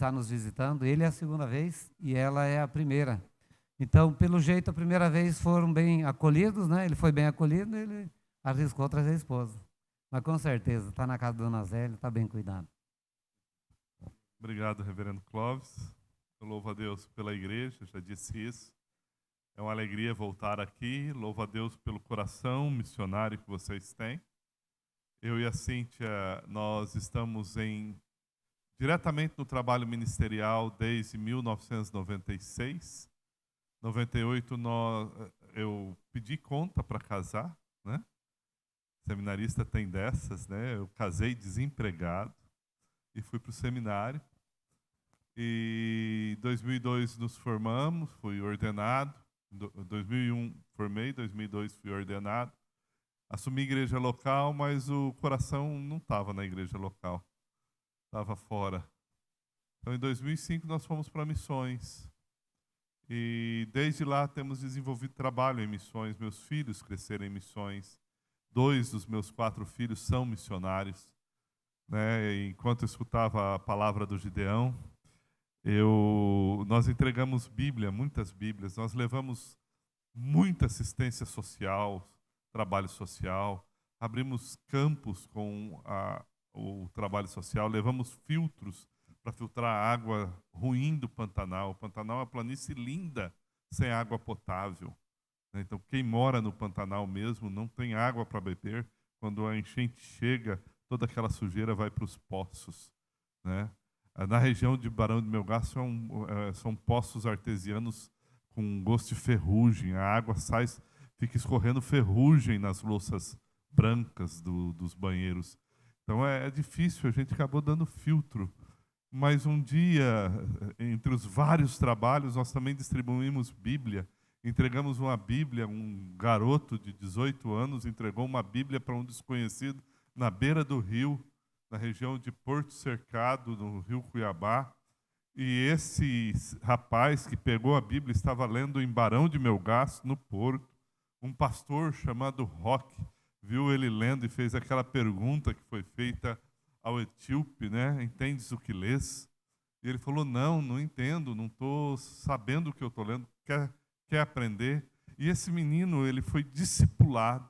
está nos visitando, ele é a segunda vez e ela é a primeira. Então, pelo jeito, a primeira vez foram bem acolhidos, né? Ele foi bem acolhido, ele arriscou trazer a esposa. Mas com certeza, está na casa da Dona Zélia, está bem cuidado. Obrigado, reverendo Clóvis. Eu louvo a Deus pela igreja, já disse isso. É uma alegria voltar aqui. Louvo a Deus pelo coração missionário que vocês têm. Eu e a Cíntia, nós estamos diretamente no trabalho ministerial desde 1996. 98 eu pedi conta para casar, né? Seminarista tem dessas, né? Eu casei desempregado e fui para o seminário. E em 2002 nos formamos, fui ordenado. Em 2001 formei, 2002 fui ordenado. Assumi igreja local, mas o coração não estava na igreja local, estava fora. Então, em 2005 nós fomos para missões. E desde lá temos desenvolvido trabalho em missões. Meus filhos cresceram em missões. 2 dos meus 4 filhos são missionários, né? E enquanto eu escutava a palavra do Gideão, nós entregamos Bíblia, muitas Bíblias. Nós levamos muita assistência social, trabalho social. Abrimos campos com o trabalho social. Levamos filtros para filtrar a água ruim do Pantanal. O Pantanal é uma planície linda, sem água potável. Então, quem mora no Pantanal mesmo não tem água para beber. Quando a enchente chega, toda aquela sujeira vai para os poços, né? Na região de Barão de Melgaço são poços artesianos com gosto de ferrugem. A água sai, fica escorrendo ferrugem nas louças brancas dos banheiros. Então, é difícil, a gente acabou dando filtro. Mas um dia, entre os vários trabalhos, nós também distribuímos Bíblia. Entregamos uma Bíblia, um garoto de 18 anos entregou uma Bíblia para um desconhecido na beira do rio, na região de Porto Cercado, no rio Cuiabá. E esse rapaz que pegou a Bíblia estava lendo em Barão de Melgaço, no Porto. Um pastor chamado Roque viu ele lendo e fez aquela pergunta que foi feita ao etíope, né? Entendes o que lês? E ele falou, não entendo, não estou sabendo o que eu estou lendo, quer aprender? E esse menino, ele foi discipulado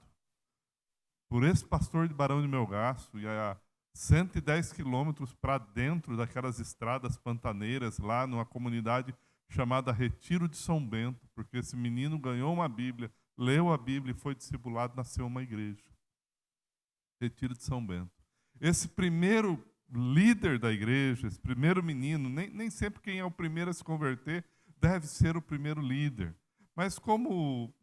por esse pastor de Barão de Melgaço, e a 110 quilômetros para dentro daquelas estradas pantaneiras, lá numa comunidade chamada Retiro de São Bento, porque esse menino ganhou uma Bíblia, leu a Bíblia e foi discipulado, nasceu uma igreja. Retiro de São Bento. Esse primeiro líder da igreja, esse primeiro menino, nem sempre quem é o primeiro a se converter deve ser o primeiro líder. Mas como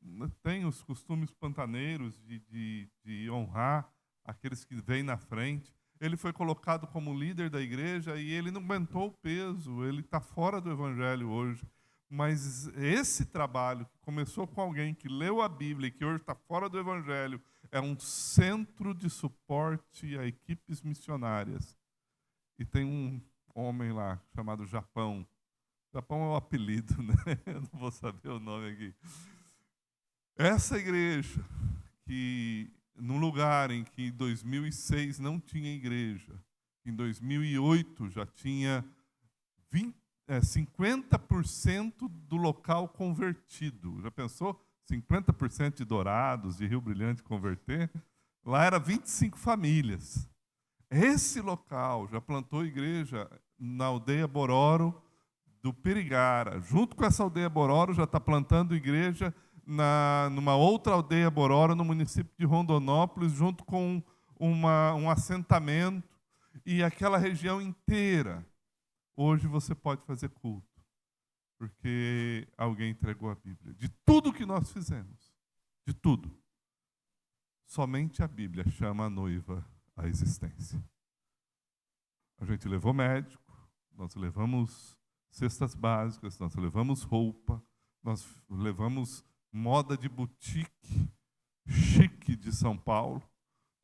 tem os costumes pantaneiros de honrar aqueles que vêm na frente, ele foi colocado como líder da igreja e ele não aguentou o peso, ele está fora do evangelho hoje. Mas esse trabalho, que começou com alguém que leu a Bíblia e que hoje está fora do evangelho, é um centro de suporte a equipes missionárias. E tem um homem lá, chamado Japão. Japão é o apelido, né? Eu não vou saber o nome aqui. Essa igreja, que num lugar em que em 2006 não tinha igreja, em 2008 já tinha 50% do local convertido. Já pensou? 50% de Dourados, de Rio Brilhante converter? Lá era 25 famílias. Esse local já plantou igreja na aldeia Bororo do Pirigara. Junto com essa aldeia Bororo, já está plantando igreja numa outra aldeia Bororo, no município de Rondonópolis, junto com um assentamento. E aquela região inteira. Hoje você pode fazer culto, porque alguém entregou a Bíblia. De tudo que nós fizemos, de tudo, somente a Bíblia chama a noiva à existência. A gente levou médico, nós levamos cestas básicas, nós levamos roupa, nós levamos moda de boutique chique de São Paulo,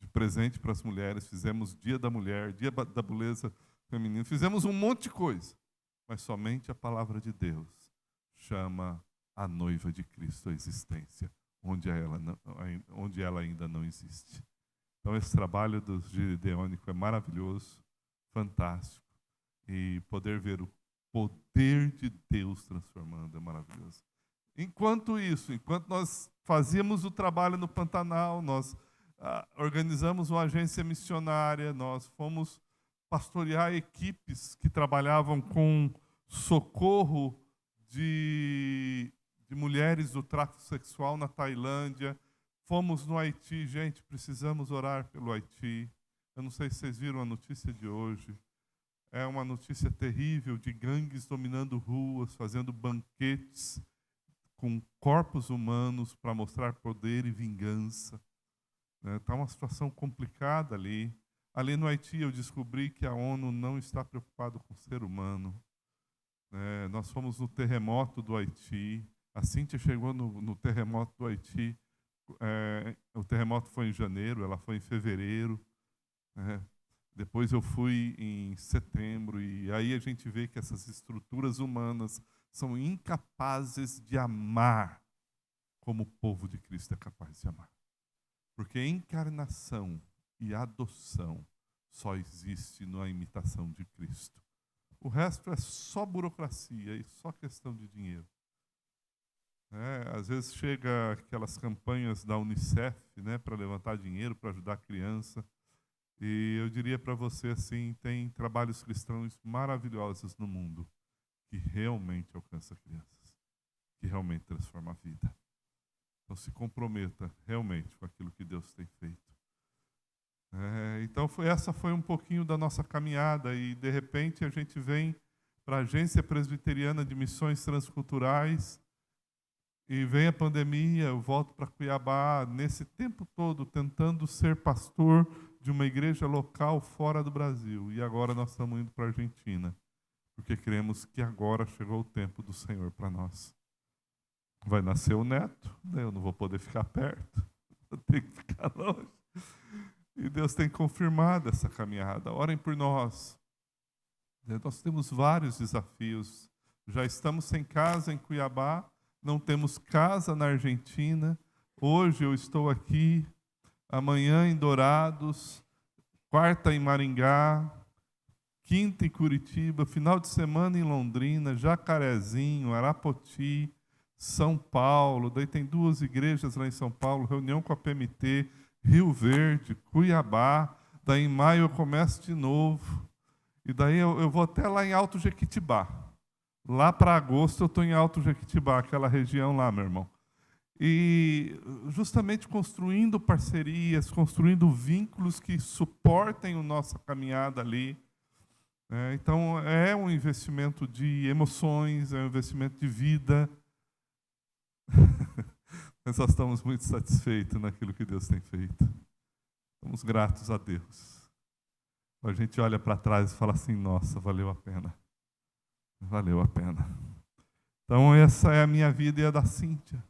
de presente para as mulheres, fizemos Dia da Mulher, Dia da Beleza Feminina, fizemos um monte de coisa, mas somente a palavra de Deus chama a noiva de Cristo à existência, onde ela ainda não existe. Então esse trabalho do Gideônico é maravilhoso, fantástico, e poder ver o poder de Deus transformando é maravilhoso. Enquanto isso, enquanto nós fazíamos o trabalho no Pantanal, nós organizamos uma agência missionária, nós fomos pastorear equipes que trabalhavam com socorro de mulheres do tráfico sexual na Tailândia. Fomos no Haiti, gente, precisamos orar pelo Haiti. Eu não sei se vocês viram a notícia de hoje. É uma notícia terrível de gangues dominando ruas, fazendo banquetes com corpos humanos para mostrar poder e vingança. Está uma situação complicada ali. Ali no Haiti eu descobri que a ONU não está preocupada com o ser humano. Nós fomos no terremoto do Haiti. A Cíntia chegou no terremoto do Haiti. O terremoto foi em janeiro, ela foi em fevereiro. Depois eu fui em setembro. E aí a gente vê que essas estruturas humanas são incapazes de amar como o povo de Cristo é capaz de amar. Porque encarnação e adoção só existe na imitação de Cristo. O resto é só burocracia e só questão de dinheiro. Às vezes chega aquelas campanhas da Unicef, para levantar dinheiro, para ajudar a criança. E eu diria para você assim, tem trabalhos cristãos maravilhosos no mundo que realmente alcançam crianças, que realmente transformam a vida. Então se comprometa realmente com aquilo que Deus tem feito. Então essa foi um pouquinho da nossa caminhada e de repente a gente vem para a Agência Presbiteriana de Missões Transculturais e vem a pandemia, eu volto para Cuiabá, nesse tempo todo tentando ser pastor de uma igreja local fora do Brasil. E agora nós estamos indo para a Argentina, porque cremos que agora chegou o tempo do Senhor para nós. Vai nascer o neto, eu não vou poder ficar perto, eu tenho que ficar longe. E Deus tem confirmado essa caminhada. Orem por nós. Nós temos vários desafios. Já estamos sem casa em Cuiabá, não temos casa na Argentina. Hoje eu estou aqui, amanhã em Dourados, quarta em Maringá, quinta em Curitiba, final de semana em Londrina, Jacarezinho, Arapoti, São Paulo. Daí tem 2 igrejas lá em São Paulo, reunião com a PMT, Rio Verde, Cuiabá. Daí em maio eu começo de novo. E daí eu vou até lá em Alto Jequitibá. Lá para agosto eu estou em Alto Jequitibá, aquela região lá, meu irmão. E justamente construindo parcerias, construindo vínculos que suportem a nossa caminhada ali. Então é um investimento de emoções, é um investimento de vida. Mas nós estamos muito satisfeitos naquilo que Deus tem feito. Estamos gratos a Deus. A gente olha para trás e fala assim, nossa, valeu a pena. Valeu a pena. Então essa é a minha vida e a da Cíntia.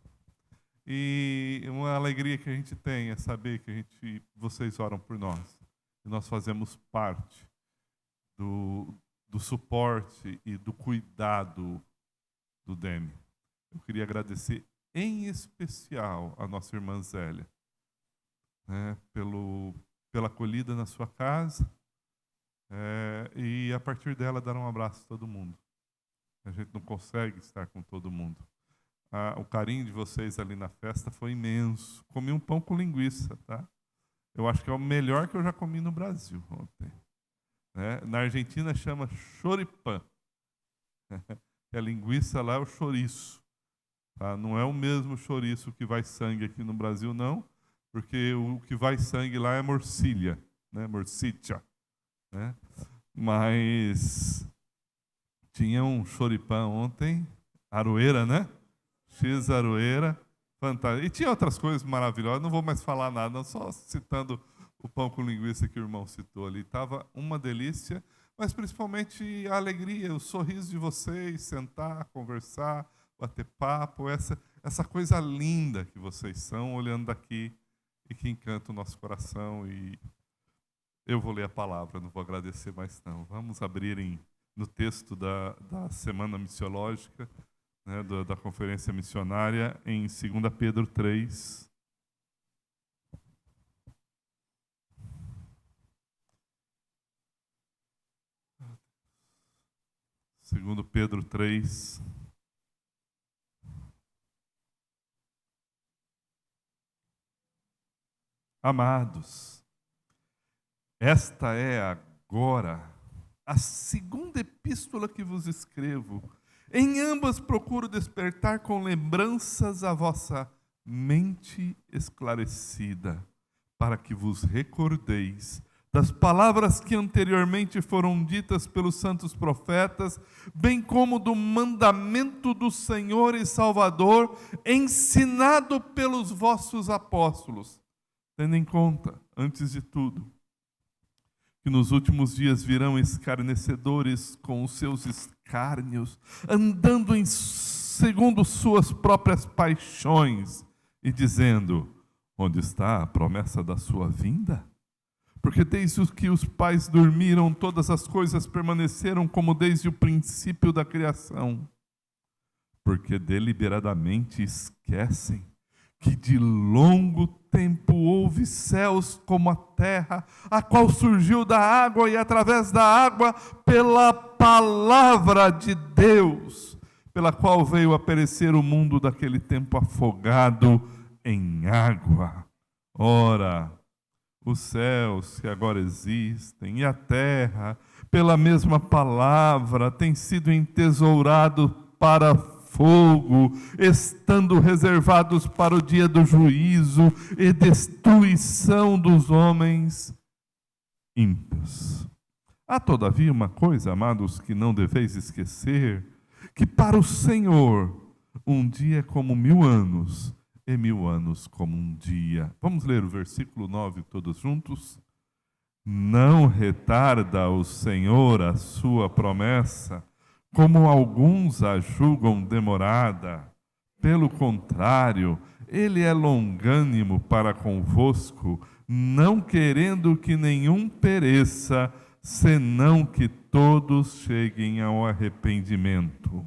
E uma alegria que a gente tem é saber que vocês oram por nós. E nós fazemos parte do suporte e do cuidado do DEME. Eu queria agradecer em especial a nossa irmã Zélia, pela acolhida na sua casa, e a partir dela dar um abraço a todo mundo. A gente não consegue estar com todo mundo. O carinho de vocês ali na festa foi imenso. Comi um pão com linguiça, tá? Eu acho que é o melhor que eu já comi no Brasil ontem. Na Argentina chama choripã. A linguiça lá é o chouriço. Tá? Não é o mesmo chouriço que vai sangue aqui no Brasil, não, porque o que vai sangue lá é morcilha, morcilla. Mas tinha um choripã ontem, aroeira, X aroeira, fantástico. E tinha outras coisas maravilhosas, não vou mais falar nada, só citando o pão com linguiça que o irmão citou ali. Estava uma delícia, mas principalmente a alegria, o sorriso de vocês, sentar, conversar, bater papo, essa coisa linda que vocês são, olhando daqui, e que encanta o nosso coração. E eu vou ler a palavra, não vou agradecer mais não. Vamos abrir no texto da Semana Missiológica, da Conferência Missionária, em 2 Pedro 3. Segundo Pedro 3. Amados, esta é agora a segunda epístola que vos escrevo. Em ambas procuro despertar com lembranças a vossa mente esclarecida, para que vos recordeis das palavras que anteriormente foram ditas pelos santos profetas, bem como do mandamento do Senhor e Salvador, ensinado pelos vossos apóstolos, tendo em conta, antes de tudo, que nos últimos dias virão escarnecedores com os seus escárnios, andando segundo suas próprias paixões, e dizendo: onde está a promessa da sua vinda? Porque desde que os pais dormiram, todas as coisas permaneceram como desde o princípio da criação. Porque deliberadamente esquecem que de longo tempo houve céus como a terra, a qual surgiu da água e através da água pela palavra de Deus, pela qual veio a perecer o mundo daquele tempo afogado em água. Ora, os céus que agora existem e a terra, pela mesma palavra, têm sido entesourados para fogo, estando reservados para o dia do juízo e destruição dos homens ímpios. Há todavia uma coisa, amados, que não deveis esquecer, que para o Senhor um dia é como 1000 anos, e 1000 anos como um dia. Vamos ler o versículo 9 todos juntos? Não retarda o Senhor a sua promessa, como alguns a julgam demorada. Pelo contrário, Ele é longânimo para convosco, não querendo que nenhum pereça, senão que todos cheguem ao arrependimento.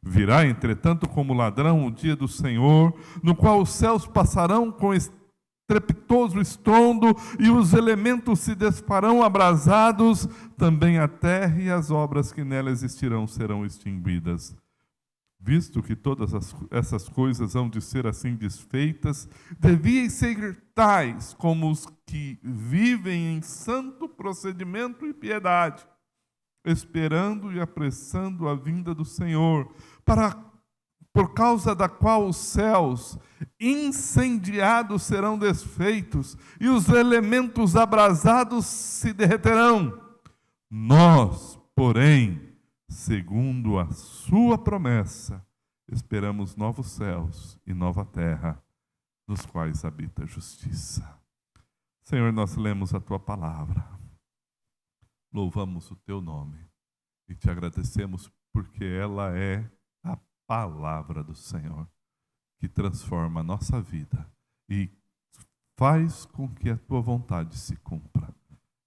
Virá, entretanto, como ladrão o dia do Senhor, no qual os céus passarão com estrepitoso estrondo e os elementos se desfarão abrasados, também a terra e as obras que nela existirão serão extinguidas. Visto que todas essas coisas hão de ser assim desfeitas, devíeis ser tais como os que vivem em santo procedimento e piedade, esperando e apressando a vinda do Senhor, por causa da qual os céus incendiados serão desfeitos e os elementos abrasados se derreterão. Nós, porém, segundo a sua promessa, esperamos novos céus e nova terra, nos quais habita a justiça. Senhor, nós lemos a tua palavra, louvamos o teu nome e te agradecemos porque ela é a palavra do Senhor, que transforma a nossa vida e faz com que a tua vontade se cumpra.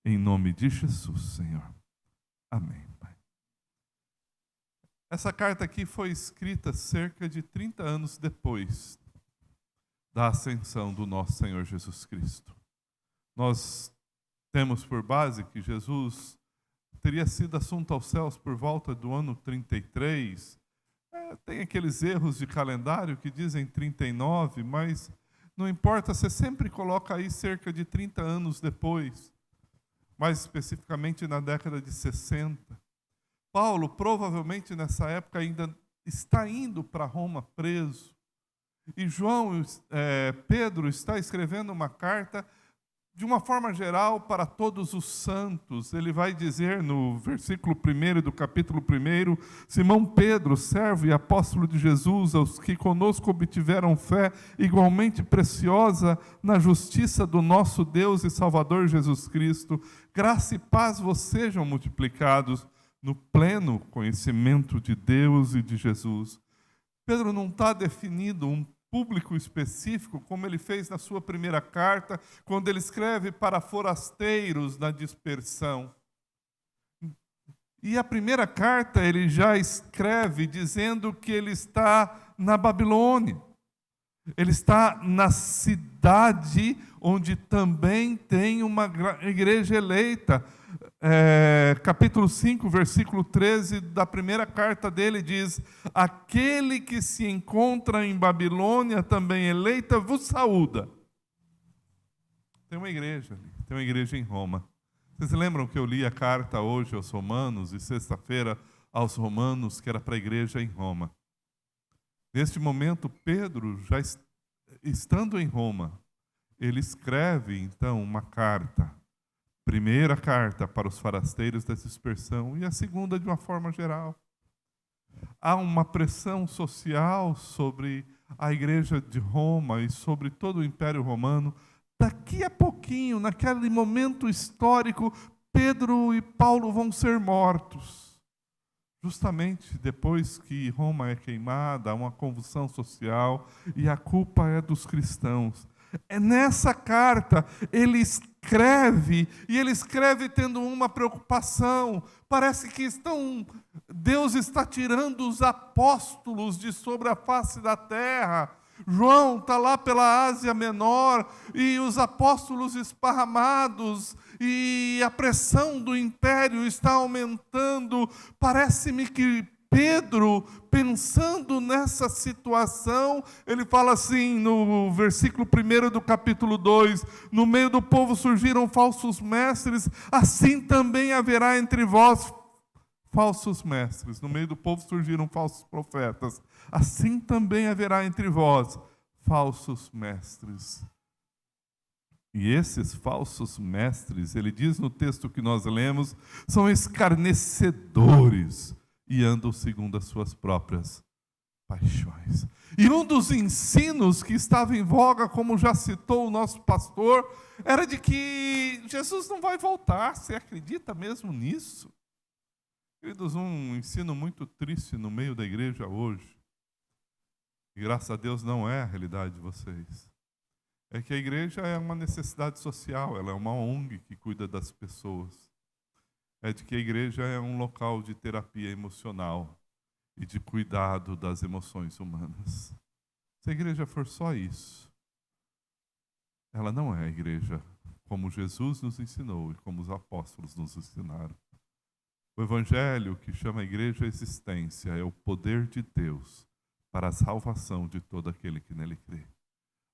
Em nome de Jesus, Senhor. Amém, Pai. Essa carta aqui foi escrita cerca de 30 anos depois da ascensão do nosso Senhor Jesus Cristo. Nós temos por base que Jesus teria sido assunto aos céus por volta do ano 33. Tem aqueles erros de calendário que dizem 39, mas não importa, você sempre coloca aí cerca de 30 anos depois, mais especificamente na década de 60. Paulo, provavelmente nessa época, ainda está indo para Roma preso. E Pedro está escrevendo uma carta de uma forma geral para todos os santos. Ele vai dizer no versículo 1 do capítulo 1, Simão Pedro, servo e apóstolo de Jesus, aos que conosco obtiveram fé igualmente preciosa na justiça do nosso Deus e Salvador Jesus Cristo, graça e paz vos sejam multiplicados no pleno conhecimento de Deus e de Jesus. Pedro não está definindo um público específico, como ele fez na sua primeira carta, quando ele escreve para forasteiros na dispersão. E a primeira carta ele já escreve dizendo que ele está na Babilônia. Ele está na cidade onde também tem uma igreja eleita. capítulo 5, versículo 13 da primeira carta dele diz: aquele que se encontra em Babilônia, também eleita, vos saúda. Tem uma igreja ali, tem uma igreja em Roma. Vocês lembram que eu li a carta hoje aos Romanos, e sexta-feira aos Romanos, que era para a igreja em Roma? Neste momento, Pedro, já estando em Roma, ele escreve, então, uma carta. Primeira carta para os forasteiros da dispersão e a segunda de uma forma geral. Há uma pressão social sobre a igreja de Roma e sobre todo o Império Romano. Daqui a pouquinho, naquele momento histórico, Pedro e Paulo vão ser mortos. Justamente depois que Roma é queimada, há uma convulsão social e a culpa é dos cristãos. É nessa carta ele escreve, e ele escreve tendo uma preocupação. Parece que Deus está tirando os apóstolos de sobre a face da terra. João está lá pela Ásia Menor, e os apóstolos esparramados, e a pressão do império está aumentando. Parece-me que Pedro, pensando nessa situação, ele fala assim no versículo 1 do capítulo 2, no meio do povo surgiram falsos mestres, assim também haverá entre vós falsos mestres. No meio do povo surgiram falsos profetas, assim também haverá entre vós falsos mestres. E esses falsos mestres, ele diz no texto que nós lemos, são escarnecedores e andam segundo as suas próprias paixões. E um dos ensinos que estava em voga, como já citou o nosso pastor, era de que Jesus não vai voltar. Você acredita mesmo nisso? Queridos, um ensino muito triste no meio da igreja hoje, e graças a Deus não é a realidade de vocês, é que a igreja é uma necessidade social, ela é uma ONG que cuida das pessoas. É de que a igreja é um local de terapia emocional e de cuidado das emoções humanas. Se a igreja for só isso, ela não é a igreja como Jesus nos ensinou e como os apóstolos nos ensinaram. O evangelho que chama a igreja à existência é o poder de Deus para a salvação de todo aquele que nele crê.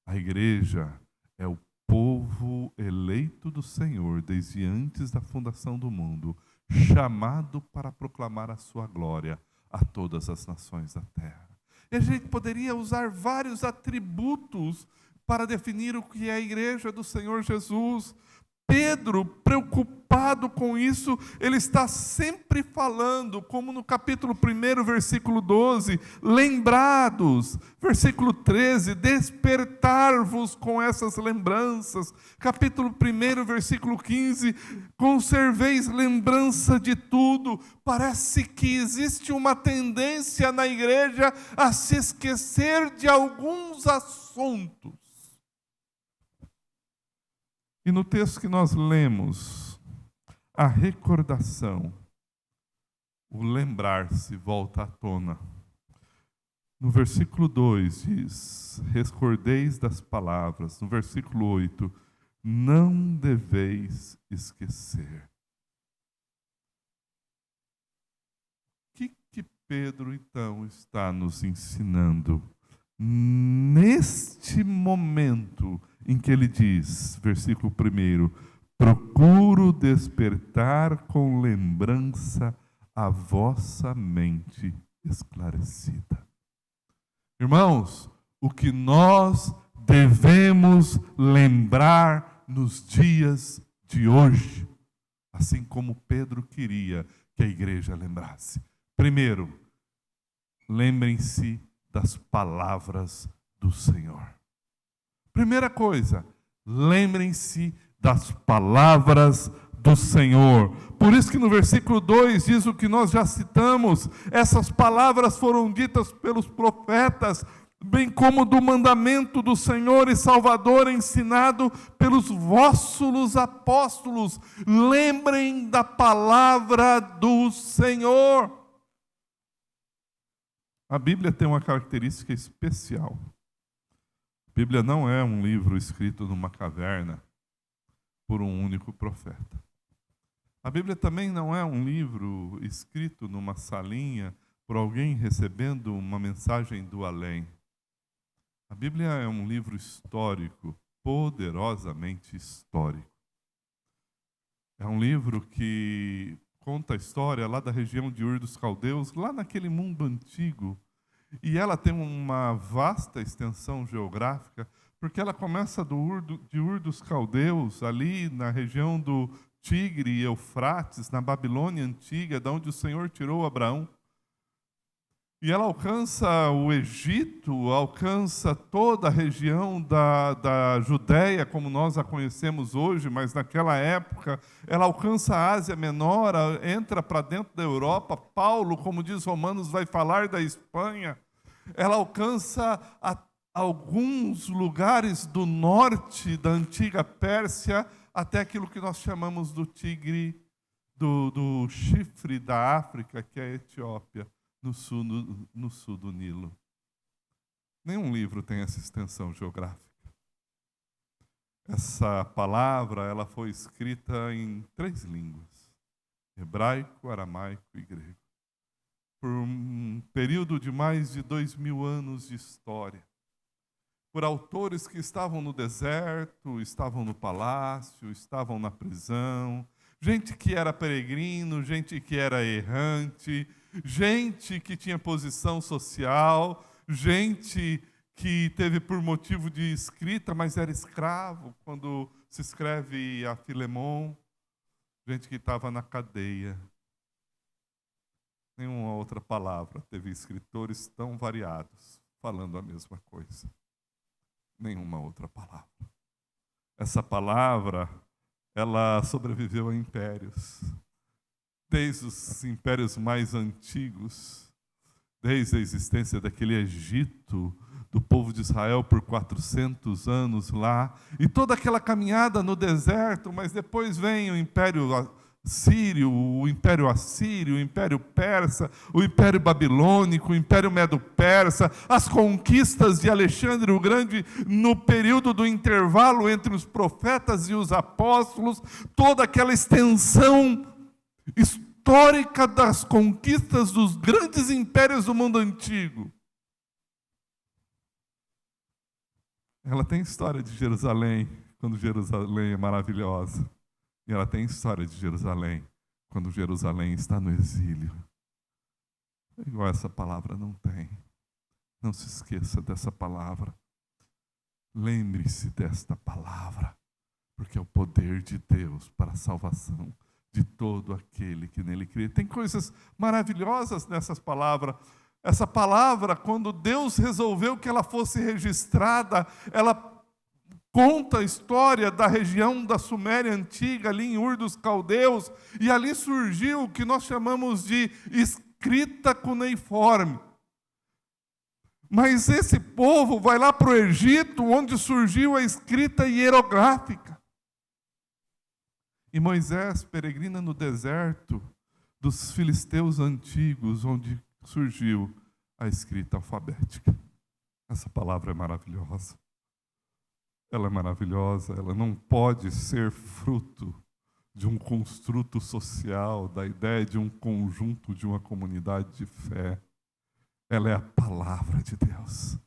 A igreja é o povo eleito do Senhor desde antes da fundação do mundo, chamado para proclamar a sua glória a todas as nações da terra. E a gente poderia usar vários atributos para definir o que é a igreja do Senhor Jesus. Pedro, preocupado com isso, ele está sempre falando, como no capítulo 1, versículo 12, lembrados, versículo 13, despertar-vos com essas lembranças, capítulo 1, versículo 15, conserveis lembrança de tudo. Parece que existe uma tendência na igreja a se esquecer de alguns assuntos. E no texto que nós lemos, a recordação, o lembrar-se volta à tona. No versículo 2 diz, recordeis das palavras. No versículo 8, não deveis esquecer. O que Pedro, então, está nos ensinando? Neste momento em que ele diz, versículo 1, procuro despertar com lembrança a vossa mente esclarecida. Irmãos, o que nós devemos lembrar nos dias de hoje, assim como Pedro queria que a igreja lembrasse. Primeiro, lembrem-se das palavras do Senhor. Primeira coisa, lembrem-se das palavras do Senhor. Por isso que no versículo 2 diz o que nós já citamos, essas palavras foram ditas pelos profetas, bem como do mandamento do Senhor e Salvador ensinado pelos vossos apóstolos. Lembrem da palavra do Senhor. A Bíblia tem uma característica especial. A Bíblia não é um livro escrito numa caverna por um único profeta. A Bíblia também não é um livro escrito numa salinha por alguém recebendo uma mensagem do além. A Bíblia é um livro histórico, poderosamente histórico. É um livro que conta a história lá da região de Ur dos Caldeus, lá naquele mundo antigo. E ela tem uma vasta extensão geográfica, porque ela começa de Ur dos Caldeus, ali na região do Tigre e Eufrates, na Babilônia antiga, de onde o Senhor tirou Abraão. E ela alcança o Egito, alcança toda a região da Judéia, como nós a conhecemos hoje, mas naquela época ela alcança a Ásia Menor, entra para dentro da Europa. Paulo, como diz Romanos, vai falar da Espanha. Ela alcança alguns lugares do norte da antiga Pérsia, até aquilo que nós chamamos do Tigre, do chifre da África, que é a Etiópia. No sul do Nilo. Nenhum livro tem essa extensão geográfica. Essa palavra ela foi escrita em 3 línguas: hebraico, aramaico e grego. Por um período de mais de 2000 anos de história. Por autores que estavam no deserto, estavam no palácio, estavam na prisão, gente que era peregrino, gente que era errante, gente que tinha posição social, gente que teve por motivo de escrita, mas era escravo, quando se escreve a Filemon, gente que estava na cadeia. Nenhuma outra palavra teve escritores tão variados falando a mesma coisa. Nenhuma outra palavra. Essa palavra, ela sobreviveu a impérios. Desde os impérios mais antigos, desde a existência daquele Egito, do povo de Israel por 400 anos lá, e toda aquela caminhada no deserto, mas depois vem o Império Sírio, o Império Assírio, o Império Persa, o Império Babilônico, o Império Medo-Persa, as conquistas de Alexandre o Grande no período do intervalo entre os profetas e os apóstolos, toda aquela extensão histórica das conquistas dos grandes impérios do mundo antigo. Ela tem história de Jerusalém, quando Jerusalém é maravilhosa. E ela tem história de Jerusalém, quando Jerusalém está no exílio. Igual essa palavra não tem. Não se esqueça dessa palavra. Lembre-se desta palavra, porque é o poder de Deus para a salvação de todo aquele que nele crê. Tem coisas maravilhosas nessas palavras. Essa palavra, quando Deus resolveu que ela fosse registrada, ela conta a história da região da Suméria antiga, ali em Ur dos Caldeus, e ali surgiu o que nós chamamos de escrita cuneiforme. Mas esse povo vai lá para o Egito, onde surgiu a escrita hierográfica. E Moisés peregrina no deserto dos filisteus antigos, onde surgiu a escrita alfabética. Essa palavra é maravilhosa. Ela é maravilhosa, ela não pode ser fruto de um construto social, da ideia de um conjunto, de uma comunidade de fé. Ela é a palavra de Deus.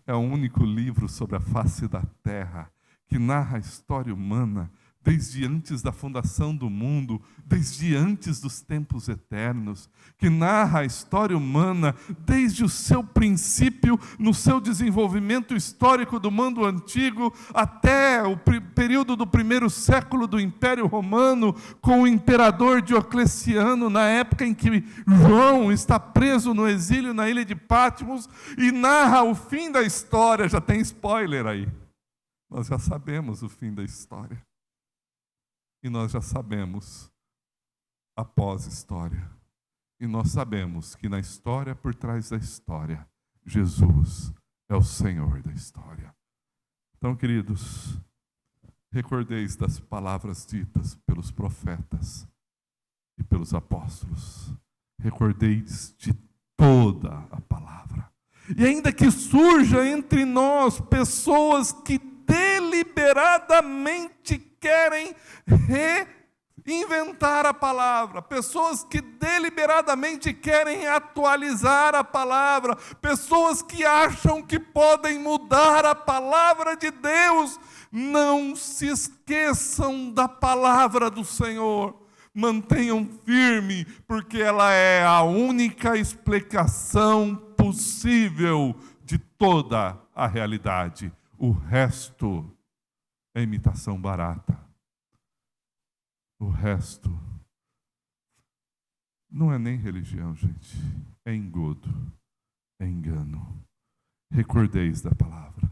É o único livro sobre a face da terra que narra a história humana desde antes da fundação do mundo, desde antes dos tempos eternos, que narra a história humana desde o seu princípio, no seu desenvolvimento histórico do mundo antigo, até o período do 1º século do Império Romano, com o imperador Diocleciano, na época em que João está preso no exílio na ilha de Patmos, e narra o fim da história. Já tem spoiler aí. Nós já sabemos o fim da história. E nós já sabemos a pós-história. E nós sabemos que na história, por trás da história, Jesus é o Senhor da história. Então, queridos, recordeis das palavras ditas pelos profetas e pelos apóstolos. Recordeis de toda a palavra. E ainda que surja entre nós pessoas que deliberadamente querem inventar a palavra, pessoas que deliberadamente querem atualizar a palavra, pessoas que acham que podem mudar a palavra de Deus. Não se esqueçam da palavra do Senhor. Mantenham firme, porque ela é a única explicação possível de toda a realidade. O resto é imitação barata. O resto não é nem religião, gente. É engodo, é engano. Recordeis da palavra.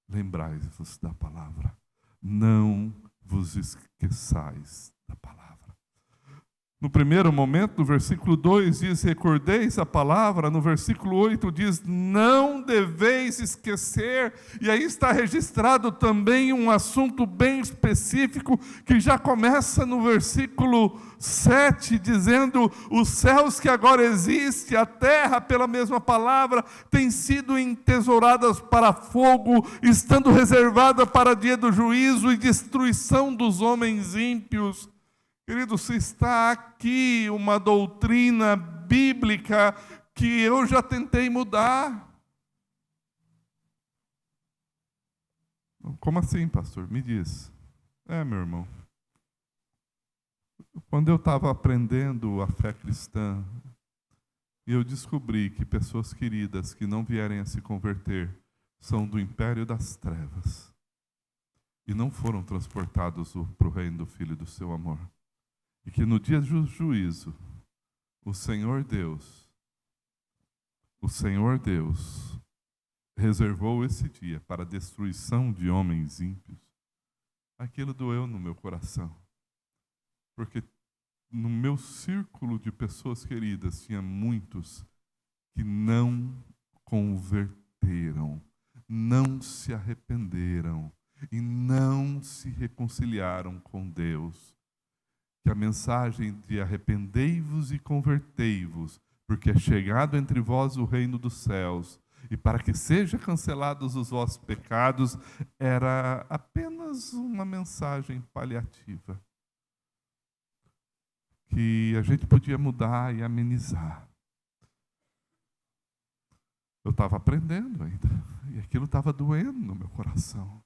Lembrai-vos da palavra. Não vos esqueçais da palavra. No primeiro momento, no versículo 2 diz, recordeis a palavra. No versículo 8 diz, não deveis esquecer. E aí está registrado também um assunto bem específico, que já começa no versículo 7, dizendo, os céus que agora existem, a terra, pela mesma palavra, têm sido entesouradas para fogo, estando reservada para dia do juízo e destruição dos homens ímpios. Querido, se está aqui uma doutrina bíblica que eu já tentei mudar. Como assim, pastor? Me diz. Meu irmão. Quando eu estava aprendendo a fé cristã, eu descobri que pessoas queridas que não vierem a se converter são do império das trevas e não foram transportados para o reino do Filho do seu amor. E que no dia do juízo, o Senhor Deus reservou esse dia para a destruição de homens ímpios. Aquilo doeu no meu coração. Porque no meu círculo de pessoas queridas tinha muitos que não converteram, não se arrependeram e não se reconciliaram com Deus. Que a mensagem de arrependei-vos e convertei-vos, porque é chegado entre vós o reino dos céus, e para que sejam cancelados os vossos pecados, era apenas uma mensagem paliativa, que a gente podia mudar e amenizar. Eu estava aprendendo ainda, e aquilo estava doendo no meu coração.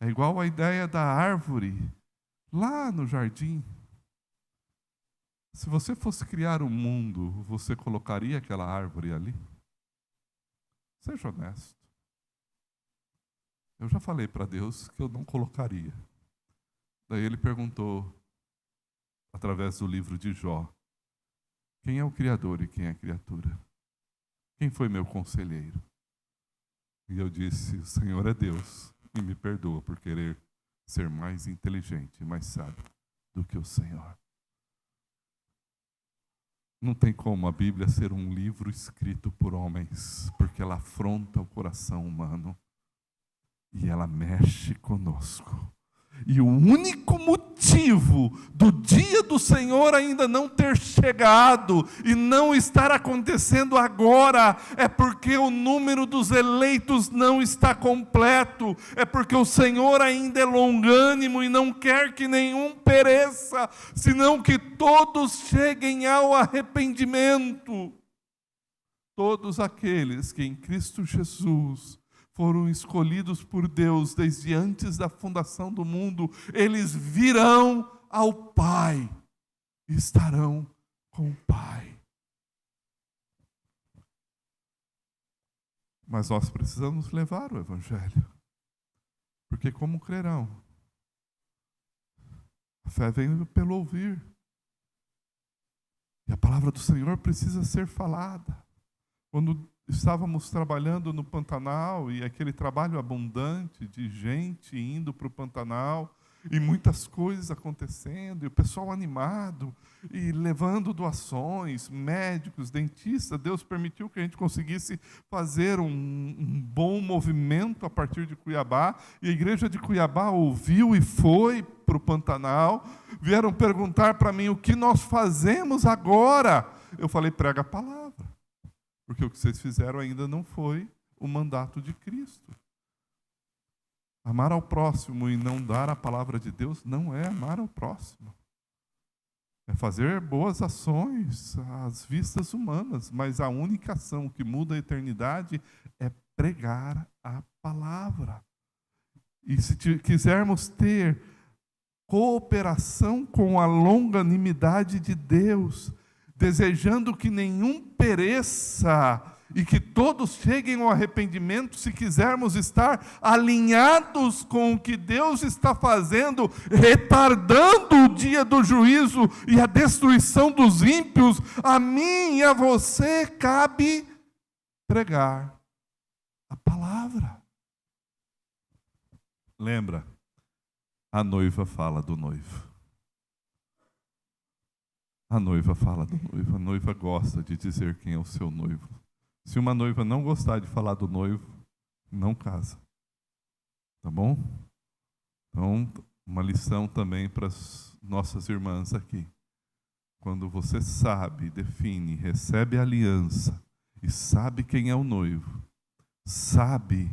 É igual a ideia da árvore, lá no jardim. Se você fosse criar um mundo, você colocaria aquela árvore ali? Seja honesto. Eu já falei para Deus que eu não colocaria. Daí ele perguntou, através do livro de Jó, quem é o Criador e quem é a criatura? Quem foi meu conselheiro? E eu disse, o Senhor é Deus, e me perdoa por querer ser mais inteligente e mais sábio do que o Senhor. Não tem como a Bíblia ser um livro escrito por homens, porque ela afronta o coração humano e ela mexe conosco. E o único motivo do dia do Senhor ainda não ter chegado e não estar acontecendo agora é porque o número dos eleitos não está completo, é porque o Senhor ainda é longânimo e não quer que nenhum pereça, senão que todos cheguem ao arrependimento. Todos aqueles que em Cristo Jesus foram escolhidos por Deus desde antes da fundação do mundo, eles virão ao Pai e estarão com o Pai. Mas nós precisamos levar o Evangelho, porque como crerão? A fé vem pelo ouvir, e a palavra do Senhor precisa ser falada. Quando estávamos trabalhando no Pantanal, e aquele trabalho abundante de gente indo para o Pantanal, e muitas coisas acontecendo, e o pessoal animado, e levando doações, médicos, dentistas. Deus permitiu que a gente conseguisse fazer um bom movimento a partir de Cuiabá, e a igreja de Cuiabá ouviu e foi para o Pantanal. Vieram perguntar para mim, o que nós fazemos agora? Eu falei, prega a palavra. Porque o que vocês fizeram ainda não foi o mandato de Cristo. Amar ao próximo e não dar a palavra de Deus não é amar ao próximo. É fazer boas ações às vistas humanas, mas a única ação que muda a eternidade é pregar a palavra. E se quisermos ter cooperação com a longanimidade de Deus, desejando que nenhum pereça e que todos cheguem ao arrependimento, se quisermos estar alinhados com o que Deus está fazendo, retardando o dia do juízo e a destruição dos ímpios, a mim e a você cabe pregar a palavra. Lembra? A noiva fala do noivo. A noiva fala do noivo. A noiva gosta de dizer quem é o seu noivo. Se uma noiva não gostar de falar do noivo, não casa. Tá bom? Então, uma lição também para as nossas irmãs aqui. Quando você sabe, define, recebe a aliança e sabe quem é o noivo, sabe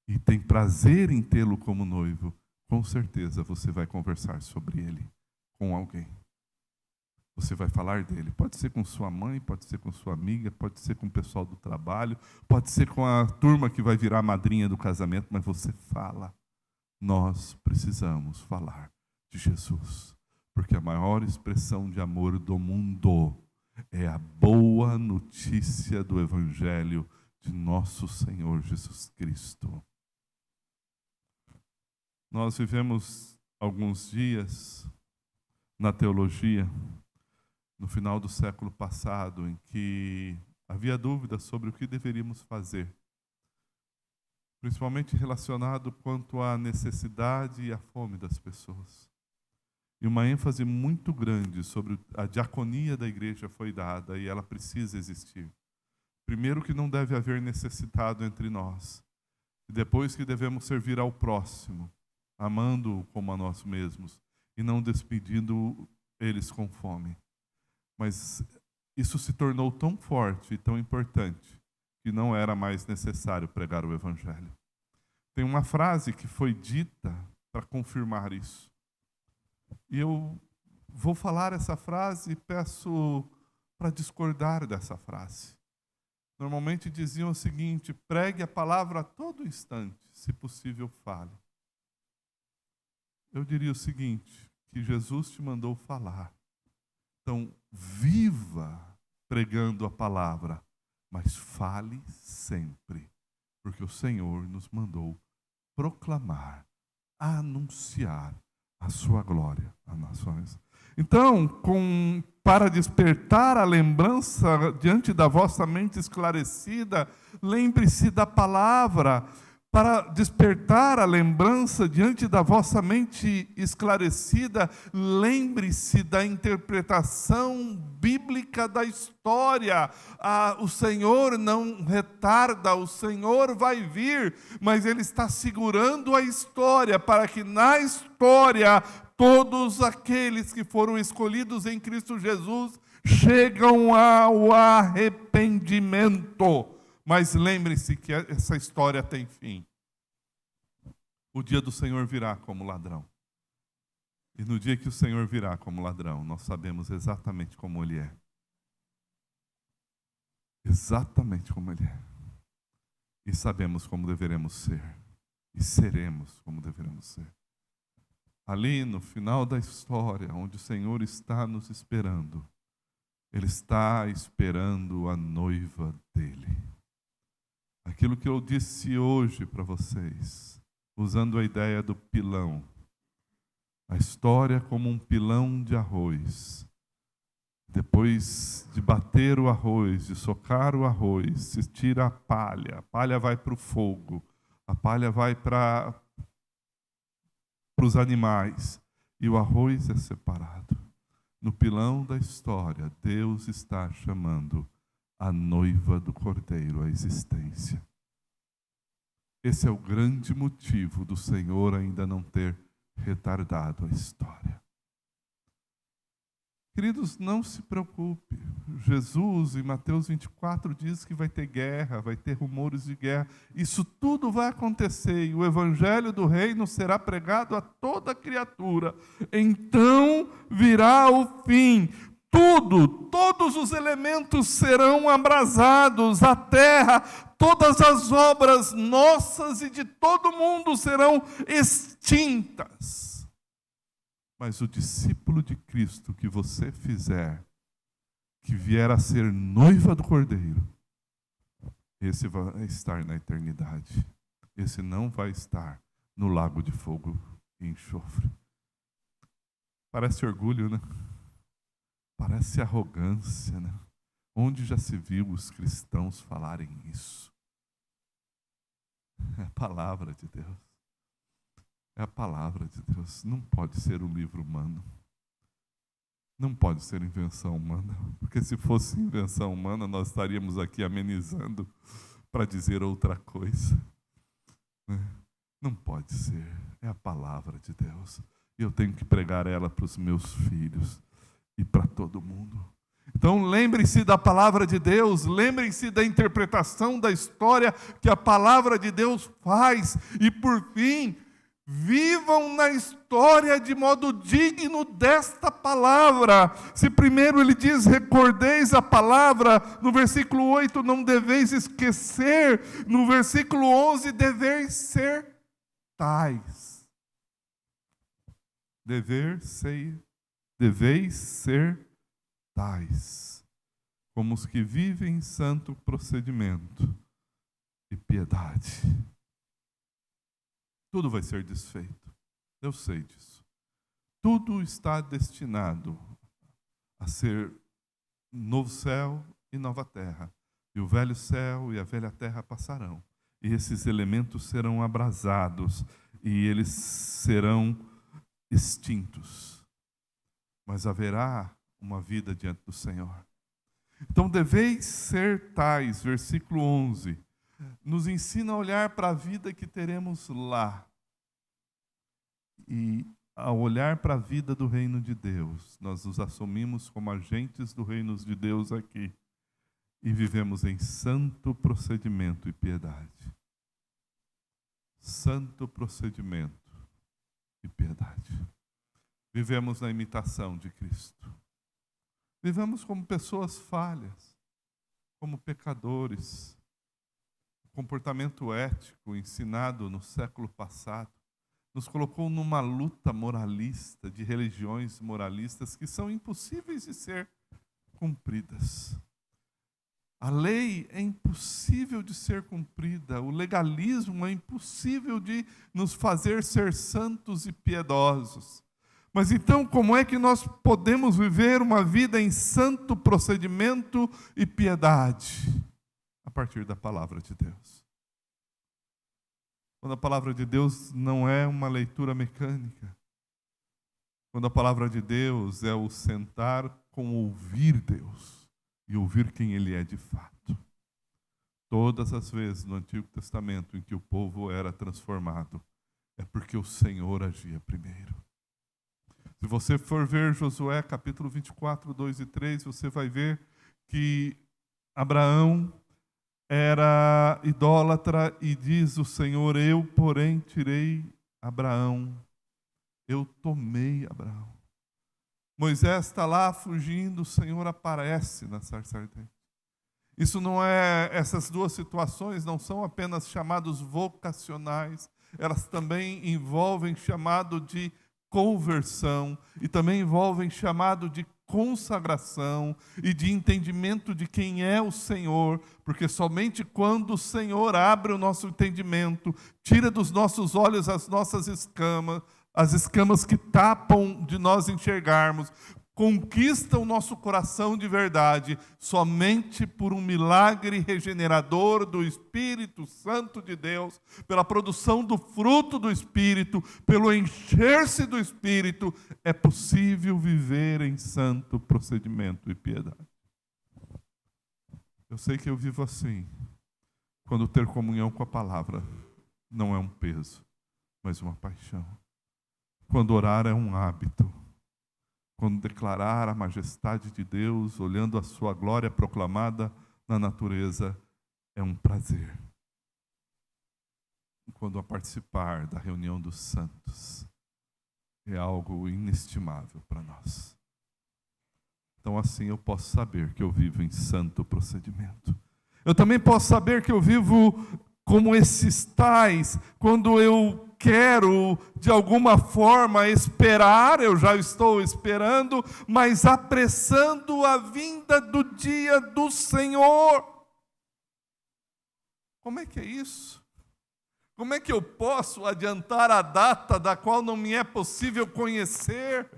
e tem prazer em tê-lo como noivo, com certeza você vai conversar sobre ele com alguém. Você vai falar dele. Pode ser com sua mãe, pode ser com sua amiga, pode ser com o pessoal do trabalho, pode ser com a turma que vai virar a madrinha do casamento, mas você fala. Nós precisamos falar de Jesus, porque a maior expressão de amor do mundo é a boa notícia do Evangelho de nosso Senhor Jesus Cristo. Nós vivemos alguns dias na teologia, no final do século passado, em que havia dúvidas sobre o que deveríamos fazer, principalmente relacionado quanto à necessidade e à fome das pessoas. E uma ênfase muito grande sobre a diaconia da igreja foi dada, e ela precisa existir. Primeiro, que não deve haver necessitado entre nós, e depois que devemos servir ao próximo, amando-o como a nós mesmos, e não despedindo eles com fome. Mas isso se tornou tão forte e tão importante que não era mais necessário pregar o Evangelho. Tem uma frase que foi dita para confirmar isso. E eu vou falar essa frase e peço para discordar dessa frase. Normalmente diziam o seguinte: pregue a palavra a todo instante, se possível fale. Eu diria o seguinte, que Jesus te mandou falar. Então, viva pregando a palavra, mas fale sempre, porque o Senhor nos mandou proclamar, anunciar a sua glória às nações. Então, para despertar a lembrança diante da vossa mente esclarecida, lembre-se da palavra. Para despertar a lembrança diante da vossa mente esclarecida, lembre-se da interpretação bíblica da história. O Senhor não retarda, o Senhor vai vir, mas Ele está segurando a história, para que na história todos aqueles que foram escolhidos em Cristo Jesus chegam ao arrependimento. Mas lembre-se que essa história tem fim. O dia do Senhor virá como ladrão. E no dia que o Senhor virá como ladrão, nós sabemos exatamente como Ele é. Exatamente como Ele é. E sabemos como deveremos ser. E seremos como deveremos ser. Ali no final da história, onde o Senhor está nos esperando, Ele está esperando a noiva dEle. Aquilo que eu disse hoje para vocês, usando a ideia do pilão. A história como um pilão de arroz. Depois de bater o arroz, de socar o arroz, se tira a palha vai para o fogo, a palha vai para os animais, e o arroz é separado. No pilão da história, Deus está chamando a noiva do Cordeiro à existência. Esse é o grande motivo do Senhor ainda não ter retardado a história. Queridos, não se preocupe. Jesus, em Mateus 24, diz que vai ter guerra, vai ter rumores de guerra. Isso tudo vai acontecer e o evangelho do reino será pregado a toda criatura. Então virá o fim. Todos os elementos serão abrasados, a terra, todas as obras nossas e de todo mundo serão extintas. Mas o discípulo de Cristo que você fizer, que vier a ser noiva do Cordeiro, esse vai estar na eternidade. Esse não vai estar no lago de fogo e enxofre. Parece orgulho, né? Parece arrogância, né? Onde já se viu os cristãos falarem isso? É a palavra de Deus. É a palavra de Deus. Não pode ser um livro humano. Não pode ser invenção humana. Porque se fosse invenção humana, nós estaríamos aqui amenizando para dizer outra coisa. Não pode ser. É a palavra de Deus. E eu tenho que pregar ela para os meus filhos e para todo mundo. Então lembrem-se da palavra de Deus, lembrem-se da interpretação da história que a palavra de Deus faz. E por fim, vivam na história de modo digno desta palavra. Se primeiro ele diz, recordeis a palavra, no versículo 8, não deveis esquecer, no versículo 11, deveis ser tais. Deveis ser tais, como os que vivem em santo procedimento e piedade. Tudo vai ser desfeito. Eu sei disso. Tudo está destinado a ser novo céu e nova terra. E o velho céu e a velha terra passarão. E esses elementos serão abrasados e eles serão extintos. Mas haverá uma vida diante do Senhor. Então deveis ser tais, versículo 11, nos ensina a olhar para a vida que teremos lá. E ao olhar para a vida do reino de Deus, nós nos assumimos como agentes do reino de Deus aqui. E vivemos em santo procedimento e piedade. Santo procedimento e piedade. Vivemos na imitação de Cristo. Vivemos como pessoas falhas, como pecadores. O comportamento ético ensinado no século passado nos colocou numa luta moralista, de religiões moralistas que são impossíveis de ser cumpridas. A lei é impossível de ser cumprida, o legalismo é impossível de nos fazer ser santos e piedosos. Mas então, como é que nós podemos viver uma vida em santo procedimento e piedade? A partir da palavra de Deus. Quando a palavra de Deus não é uma leitura mecânica. Quando a palavra de Deus é o sentar com ouvir Deus e ouvir quem Ele é de fato. Todas as vezes no Antigo Testamento em que o povo era transformado, é porque o Senhor agia primeiro. Se você for ver Josué capítulo 24, 2 e 3, você vai ver que Abraão era idólatra e diz o Senhor, eu, porém, tirei Abraão. Eu tomei Abraão. Moisés está lá fugindo, o Senhor aparece na sarça ardente. Isso não é, essas duas situações não são apenas chamados vocacionais, elas também envolvem chamado de conversão e também envolvem chamado de consagração e de entendimento de quem é o Senhor, porque somente quando o Senhor abre o nosso entendimento, tira dos nossos olhos as nossas escamas, as escamas que tapam de nós enxergarmos, conquista o nosso coração de verdade, somente por um milagre regenerador do Espírito Santo de Deus, pela produção do fruto do Espírito, pelo encher-se do Espírito, é possível viver em santo procedimento e piedade. Eu sei que eu vivo assim, quando ter comunhão com a palavra não é um peso, mas uma paixão. Quando orar é um hábito. quando declarar a majestade de Deus, olhando a sua glória proclamada na natureza, é um prazer. Quando a participar da reunião dos santos, é algo inestimável para nós. Então assim eu posso saber que eu vivo em santo procedimento. Eu também posso saber que eu vivo como esses tais, quando eu quero de alguma forma esperar, eu já estou esperando, mas apressando a vinda do dia do Senhor. Como é que é isso? Como é que eu posso adiantar a data da qual não me é possível conhecer?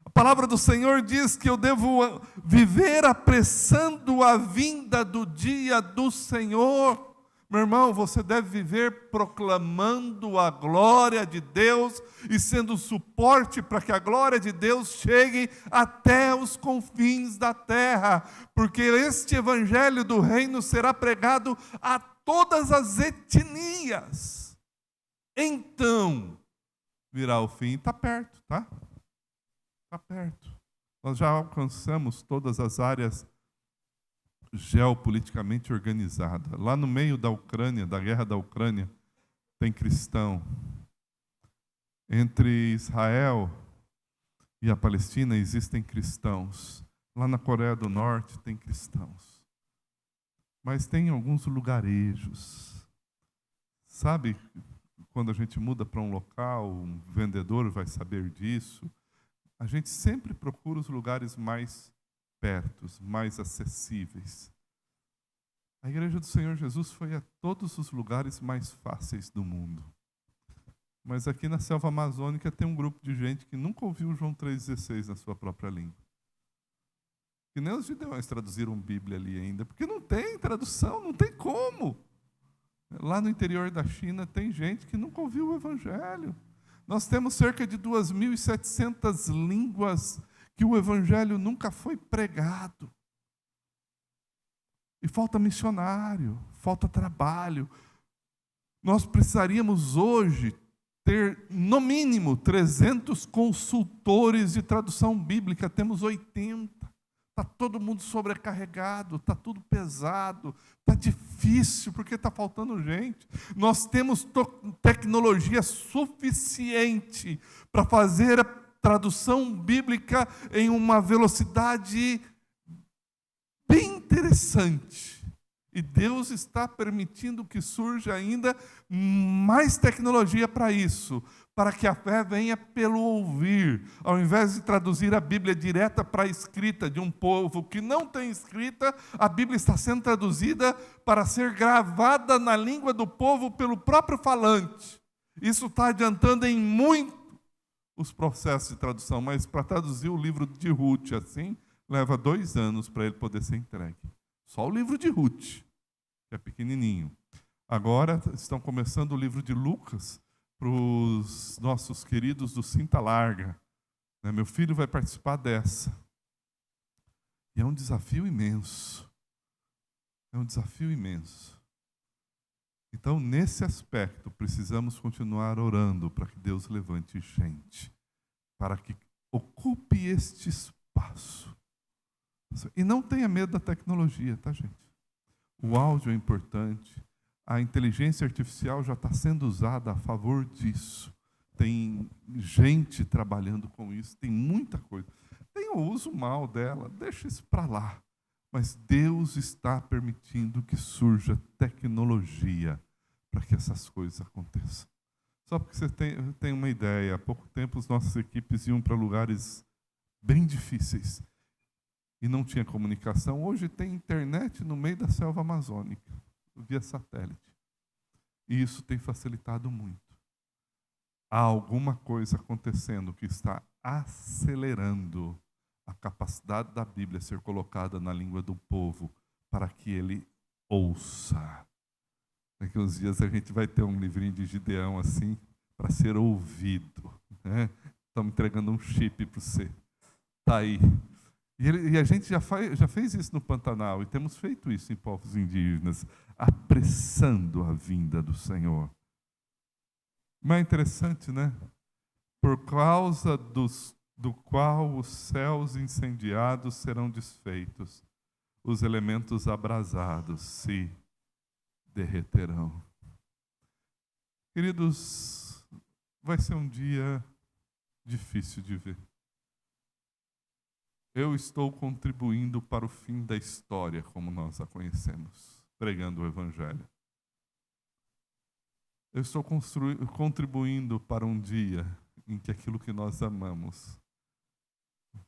A palavra do Senhor diz que eu devo viver apressando a vinda do dia do Senhor. Meu irmão, você deve viver proclamando a glória de Deus e sendo suporte para que a glória de Deus chegue até os confins da terra, porque este evangelho do reino será pregado a todas as etnias. Então, virá o fim. Está perto, tá? Está perto. Nós já alcançamos todas as áreas geopoliticamente organizadas. Lá no meio da Ucrânia, da guerra da Ucrânia, tem cristão. Entre Israel e a Palestina existem cristãos. Lá na Coreia do Norte tem cristãos. Mas tem alguns lugarejos. Sabe, quando a gente muda para um local, um vendedor vai saber disso, a gente sempre procura os lugares mais perto, mais acessíveis. A Igreja do Senhor Jesus foi a todos os lugares mais fáceis do mundo. Mas aqui na selva amazônica tem um grupo de gente que nunca ouviu João 3,16 na sua própria língua. Que nem os gideões traduziram Bíblia ali ainda, porque não tem tradução, não tem como. Lá no interior da China tem gente que nunca ouviu o Evangelho. Nós temos cerca de 2.700 línguas que o Evangelho nunca foi pregado. E falta missionário, falta trabalho. Nós precisaríamos hoje ter, no mínimo, 300 consultores de tradução bíblica. Temos 80. Está todo mundo sobrecarregado, está tudo pesado, está difícil, porque está faltando gente. Nós temos tecnologia suficiente para fazer a tradução bíblica em uma velocidade bem interessante. E Deus está permitindo que surja ainda mais tecnologia para isso, para que a fé venha pelo ouvir, ao invés de traduzir a Bíblia direta para a escrita de um povo que não tem escrita, a Bíblia está sendo traduzida para ser gravada na língua do povo pelo próprio falante. Isso está adiantando em muito os processos de tradução, mas para traduzir o livro de Ruth assim, leva 2 anos para ele poder ser entregue. Só o livro de Ruth, que é pequenininho. Agora estão começando o livro de Lucas para os nossos queridos do Cinta Larga. Meu filho vai participar dessa. E é um desafio imenso. É um desafio imenso. Então, nesse aspecto, precisamos continuar orando para que Deus levante gente, para que ocupe este espaço. E não tenha medo da tecnologia, tá, gente? O áudio é importante. A inteligência artificial já está sendo usada a favor disso. Tem gente trabalhando com isso, tem muita coisa. Tem o uso mal dela, deixa isso para lá. Mas Deus está permitindo que surja tecnologia para que essas coisas aconteçam. Só porque você tem uma ideia, há pouco tempo as nossas equipes iam para lugares bem difíceis e não tinha comunicação. Hoje tem internet no meio da selva amazônica, via satélite. E isso tem facilitado muito. Há alguma coisa acontecendo que está acelerando a capacidade da Bíblia ser colocada na língua do povo para que ele ouça. Daqui uns dias a gente vai ter um livrinho de Gideão assim, para ser ouvido. Né? Estamos entregando um chip para você. Está aí. E a gente já fez isso no Pantanal, e temos feito isso em povos indígenas, apressando a vinda do Senhor. Mas é interessante, né? Por causa dos do qual os céus incendiados serão desfeitos, os elementos abrasados se derreterão. Queridos, vai ser um dia difícil de ver. Eu estou contribuindo para o fim da história, como nós a conhecemos, pregando o Evangelho. Eu estou contribuindo para um dia em que aquilo que nós amamos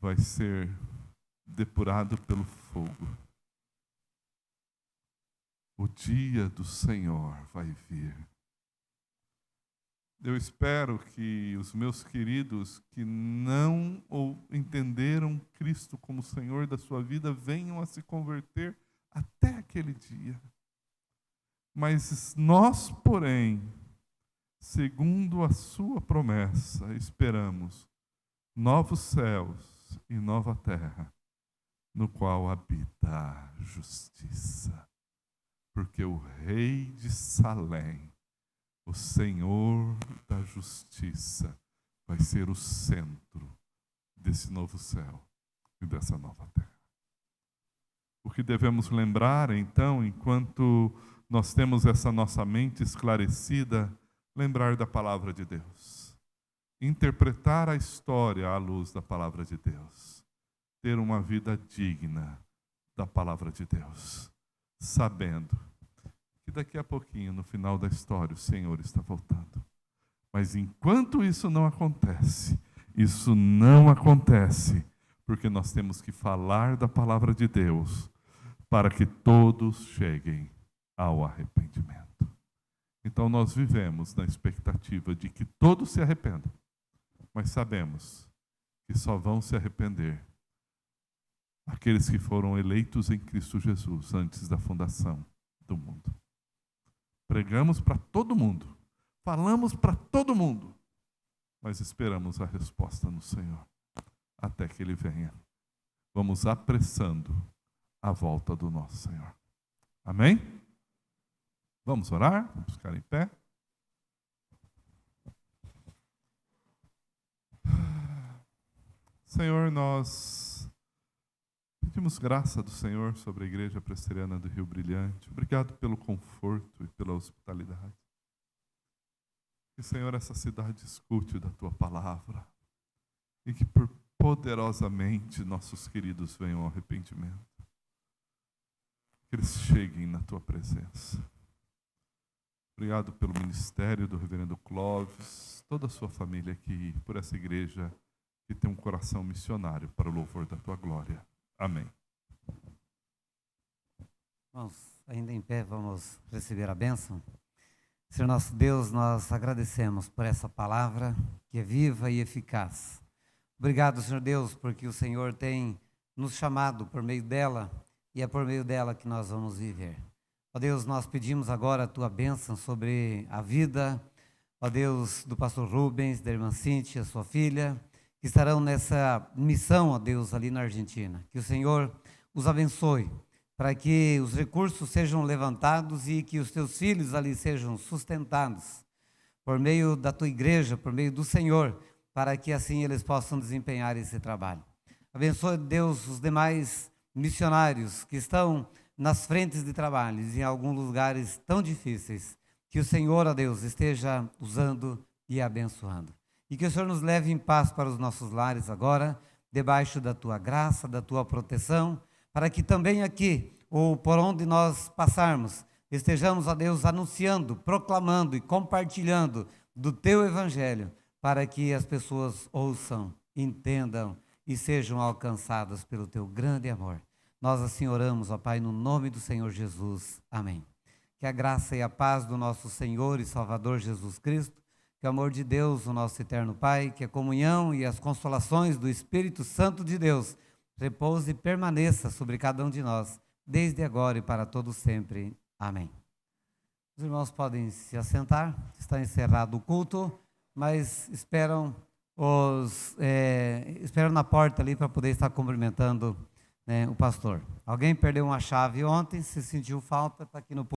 vai ser depurado pelo fogo. O dia do Senhor vai vir. Eu espero que os meus queridos que não entenderam Cristo como Senhor da sua vida venham a se converter até aquele dia. Mas nós, porém, segundo a sua promessa, esperamos novos céus e nova terra, no qual habita a justiça. Porque o Rei de Salém, o Senhor da justiça, vai ser o centro desse novo céu e dessa nova terra. O que devemos lembrar, então, enquanto nós temos essa nossa mente esclarecida, lembrar da palavra de Deus. Interpretar a história à luz da palavra de Deus. Ter uma vida digna da palavra de Deus. Sabendo que daqui a pouquinho, no final da história, o Senhor está voltando. Mas enquanto isso não acontece, porque nós temos que falar da palavra de Deus para que todos cheguem ao arrependimento. Então nós vivemos na expectativa de que todos se arrependam, mas sabemos que só vão se arrepender aqueles que foram eleitos em Cristo Jesus antes da fundação do mundo. Pregamos para todo mundo, falamos para todo mundo, mas esperamos a resposta no Senhor, até que Ele venha. Vamos apressando a volta do nosso Senhor. Amém? Vamos orar? Vamos ficar em pé? Senhor, nós pedimos graça do Senhor sobre a Igreja Presbiteriana do Rio Brilhante. Obrigado pelo conforto e pela hospitalidade. Que, Senhor, essa cidade escute da Tua palavra e que poderosamente nossos queridos venham ao arrependimento. Que eles cheguem na Tua presença. Obrigado pelo ministério do reverendo Clóvis, toda a sua família aqui, por essa igreja que tem um coração missionário para o louvor da Tua glória. Amém. Irmãos, ainda em pé, vamos receber a bênção. Senhor nosso Deus, nós agradecemos por essa palavra que é viva e eficaz. Obrigado, Senhor Deus, porque o Senhor tem nos chamado por meio dela e é por meio dela que nós vamos viver. Ó Deus, nós pedimos agora a Tua bênção sobre a vida, ó Deus, do pastor Rubens, da irmã Cíntia, sua filha, que estarão nessa missão, ó Deus, ali na Argentina. Que o Senhor os abençoe, para que os recursos sejam levantados e que os Teus filhos ali sejam sustentados por meio da Tua igreja, por meio do Senhor, para que assim eles possam desempenhar esse trabalho. Abençoe, Deus, os demais missionários que estão nas frentes de trabalhos, em alguns lugares tão difíceis, que o Senhor, ó Deus, esteja usando e abençoando. E que o Senhor nos leve em paz para os nossos lares agora, debaixo da Tua graça, da Tua proteção, para que também aqui, ou por onde nós passarmos, estejamos, ó Deus, anunciando, proclamando e compartilhando do Teu Evangelho, para que as pessoas ouçam, entendam e sejam alcançadas pelo Teu grande amor. Nós assim oramos, ó Pai, no nome do Senhor Jesus. Amém. Que a graça e a paz do nosso Senhor e Salvador Jesus Cristo, que o amor de Deus, o nosso eterno Pai, que a comunhão e as consolações do Espírito Santo de Deus repouse e permaneça sobre cada um de nós, desde agora e para todo sempre. Amém. Os irmãos podem se assentar, está encerrado o culto, mas esperam na porta ali para poder estar cumprimentando o pastor. Alguém perdeu uma chave ontem, se sentiu falta, está aqui no